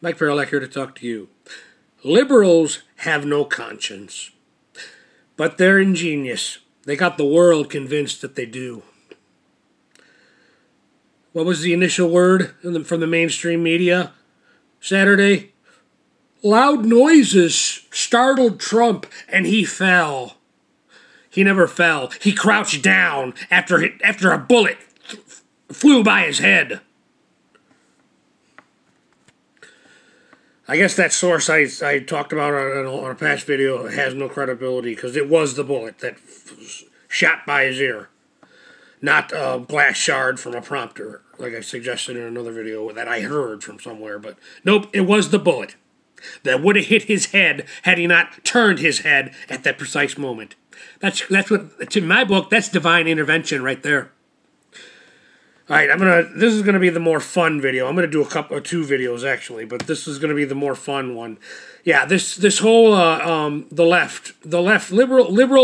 Mike Perlak here to talk to you. Liberals have no conscience, but they're ingenious. They got the world convinced that they do. What was the initial word from the mainstream media Saturday? Loud noises startled Trump, and he fell. He never fell. He crouched down after a bullet flew by his head. I guess that source I talked about on a past video has no credibility because it was the bullet that shot by his ear, not a glass shard from a prompter, like I suggested in another video that I heard from somewhere. But nope, it was the bullet that would have hit his head had he not turned his head at that precise moment. That's what, in my book, that's divine intervention right there. All right, this is gonna be the more fun video. I'm gonna do two videos actually, but this is gonna be the more fun one. Yeah, this whole liberal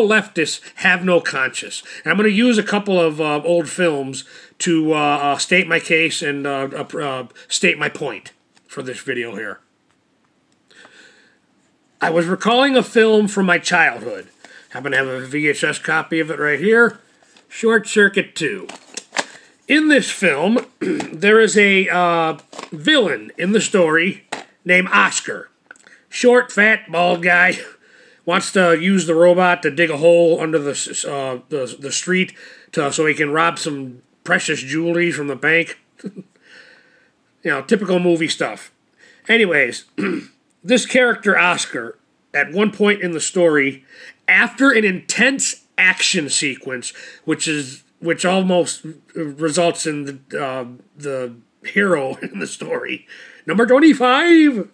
leftists have no conscience. And I'm gonna use a couple of old films to state my case and state my point for this video here. I was recalling a film from my childhood. Happen to have a VHS copy of it right here. Short Circuit 2. In this film, there is a villain in the story named Oscar. Short, fat, bald guy. Wants to use the robot to dig a hole under the street so he can rob some precious jewelry from the bank. You know, typical movie stuff. Anyways, this character, Oscar, at one point in the story, after an intense action sequence, which almost results in the hero in the story, number 25,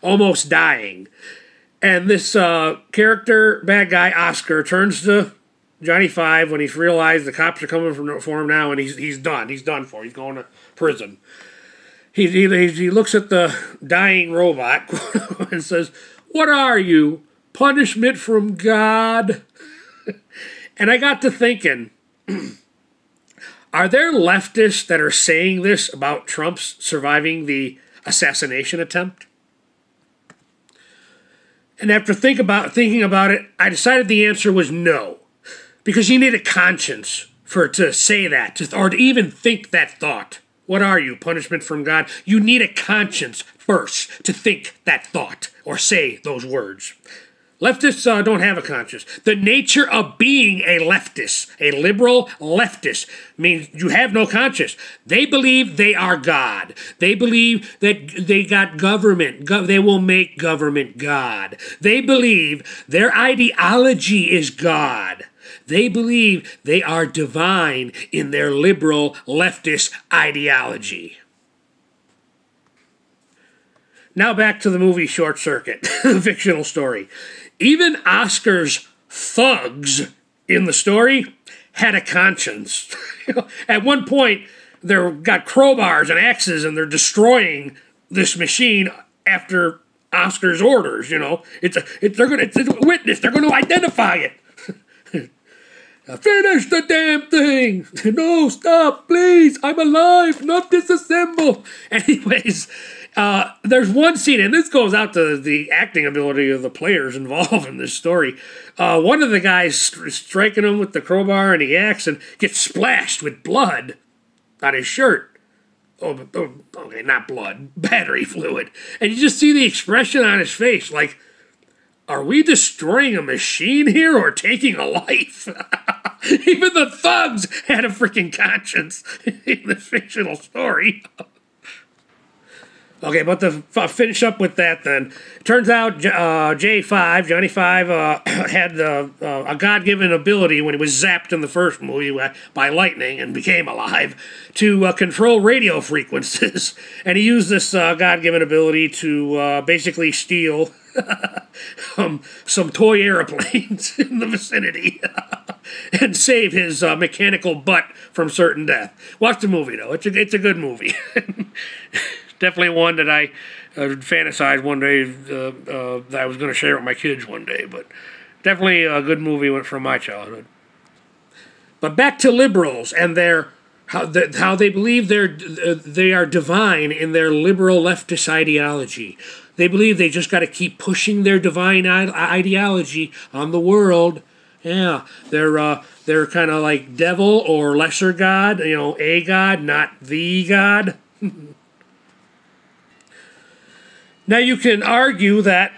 almost dying. And this character, bad guy, Oscar, turns to Johnny Five when he's realized the cops are coming for him now, and he's done. He's done for. He's going to prison. He looks at the dying robot and says, "What are you? Punishment from God?" And I got to thinking, are there leftists that are saying this about Trump's surviving the assassination attempt? And after thinking about it, I decided the answer was no. Because you need a conscience to say that, or to even think that thought. What are you, punishment from God? You need a conscience first to think that thought or say those words. Leftists don't have a conscience. The nature of being a leftist, a liberal leftist, means you have no conscience. They believe they are God. They believe that they got government. They will make government God. They believe their ideology is God. They believe they are divine in their liberal leftist ideology. Now back to the movie Short Circuit, the fictional story. Even Oscar's thugs in the story had a conscience. At one point, they've got crowbars and axes, and they're destroying this machine after Oscar's orders. You know, it's a witness. They're going to identify it. Finish the damn thing! No, stop, please! I'm alive, not disassemble! Anyways, there's one scene, and this goes out to the acting ability of the players involved in this story. One of the guys striking him with the crowbar and the axe and gets splashed with blood on his shirt. Okay, not blood, battery fluid. And you just see the expression on his face, like, are we destroying a machine here or taking a life? Even the thugs had a freaking conscience in the fictional story. Okay, but to finish up with that then, turns out Johnny Five, had a God-given ability when he was zapped in the first movie by lightning and became alive to control radio frequencies. And he used this God-given ability to basically steal some toy airplanes in the vicinity and save his mechanical butt from certain death. Watch the movie, though. It's a good movie. Definitely one that I fantasized one day that I was going to share with my kids one day. But definitely a good movie from my childhood. But back to liberals and their how they believe they are divine in their liberal leftist ideology. They believe they just got to keep pushing their divine ideology on the world. Yeah, they're kind of like devil or lesser god, a god, not the god. Now you can argue that,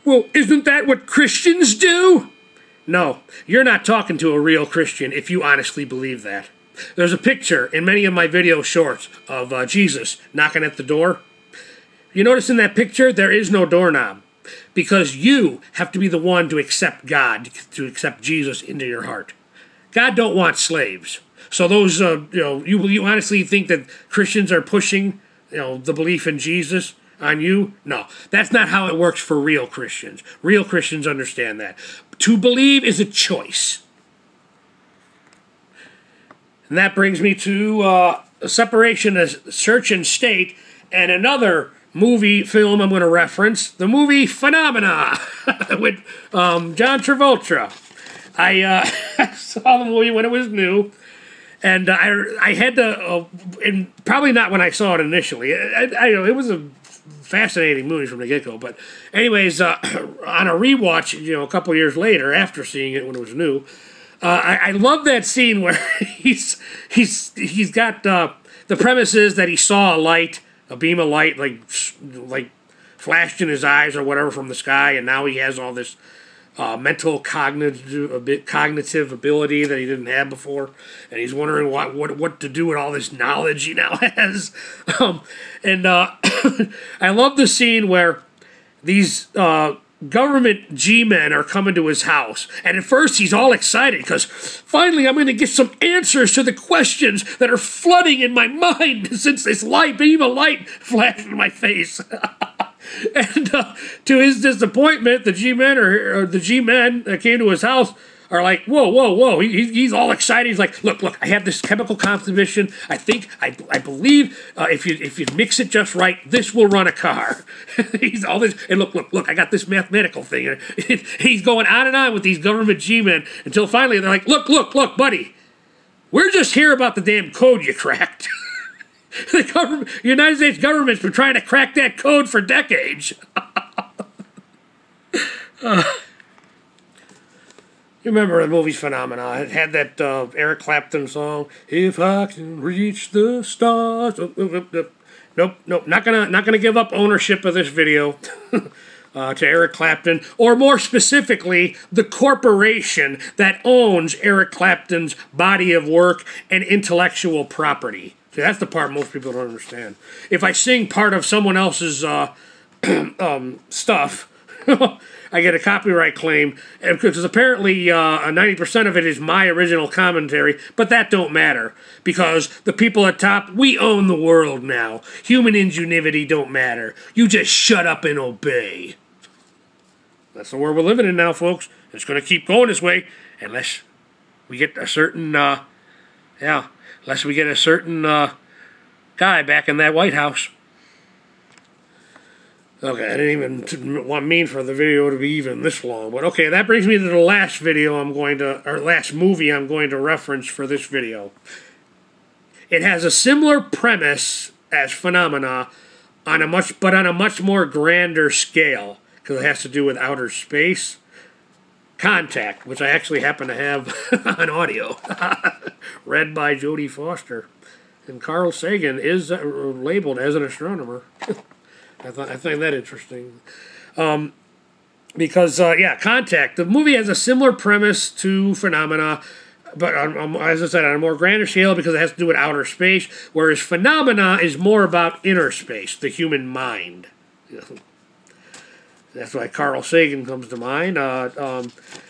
well, isn't that what Christians do? No, you're not talking to a real Christian if you honestly believe that. There's a picture in many of my video shorts of Jesus knocking at the door. You notice in that picture, there is no doorknob. Because you have to be the one to accept God, to accept Jesus into your heart. God don't want slaves. So those, you honestly think that Christians are pushing, the belief in Jesus on you? No, that's not how it works for real Christians. Real Christians understand that. To believe is a choice. And that brings me to a separation of church and state, and another film I'm going to reference, the movie Phenomena with John Travolta. I saw the movie when it was new, and I had to, and probably not when I saw it initially. It was a fascinating movie from the get-go, but anyways, on a rewatch, a couple years later, after seeing it when it was new, I love that scene where he's got the premise is that he saw a beam of light, like flashed in his eyes or whatever from the sky, and now he has all this mental cognitive ability that he didn't have before, and he's wondering what to do with all this knowledge he now has. I love the scene where these government G-men are coming to his house, and at first he's all excited because finally I'm going to get some answers to the questions that are flooding in my mind since this beam of light flashed in my face. And to his disappointment, the G-men that came to his house are like, whoa. He's all excited. He's like, look, I have this chemical composition. I believe if you mix it just right, this will run a car. He's all this, and look, I got this mathematical thing. And he's going on and on with these government G-men until finally they're like, look, buddy, we're just here about the damn code you cracked. The United States government's been trying to crack that code for decades. You remember the movie Phenomena? It had that Eric Clapton song, "If I Can Reach the Stars." Nope. Not gonna give up ownership of this video to Eric Clapton, or more specifically, the corporation that owns Eric Clapton's body of work and intellectual property. See, that's the part most people don't understand. If I sing part of someone else's stuff, I get a copyright claim, because apparently 90% of it is my original commentary, but that don't matter, because the people at top, we own the world now. Human ingenuity don't matter. You just shut up and obey. That's the world we're living in now, folks. It's going to keep going this way unless we get a certain, guy back in that White House. Okay, I didn't even mean for the video to be even this long, but okay, that brings me to the last last movie I'm going to reference for this video. It has a similar premise as Phenomena, on a much more grander scale, because it has to do with outer space. Contact, which I actually happen to have on audio, read by Jodie Foster, and Carl Sagan is labeled as an astronomer. I find that interesting. Because Contact. The movie has a similar premise to Phenomena, but as I said, on a more grander scale, because it has to do with outer space, whereas Phenomena is more about inner space, the human mind. That's why Carl Sagan comes to mind.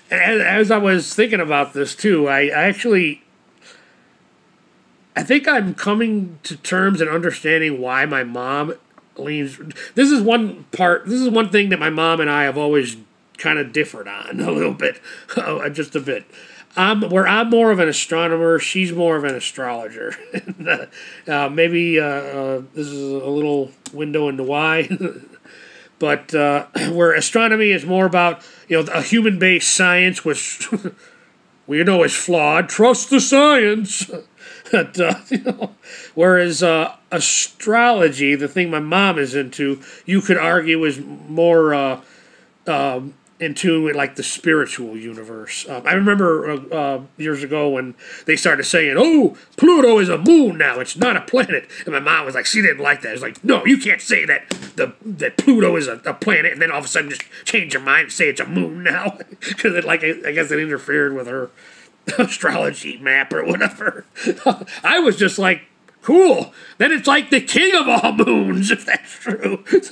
As I was thinking about this, too, I think I'm coming to terms and understanding why my mom leans. This is one thing that my mom and I have always kind of differed on a little bit, just a bit. Where I'm more of an astronomer, she's more of an astrologer. Maybe this is a little window into why. But where astronomy is more about, a human-based science, which we know is flawed. Trust the science. But, whereas astrology, the thing my mom is into, you could argue is more into like the spiritual universe. I remember years ago when they started saying, "Oh, Pluto is a moon now; it's not a planet." And my mom was like, she didn't like that. It was like, "No, you can't say that that Pluto is a planet," and then all of a sudden just change your mind and say it's a moon now because it I guess it interfered with her astrology map or whatever. I was just like, cool. Then it's like the king of all moons, if that's true. It's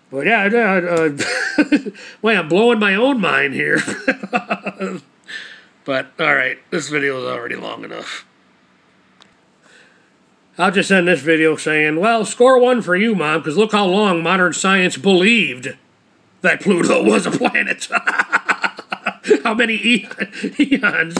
but yeah, boy, I'm blowing my own mind here. But, alright, this video is already long enough. I'll just end this video saying, well, score 1 for you, Mom, because look how long modern science believed that Pluto was a planet. How many eons?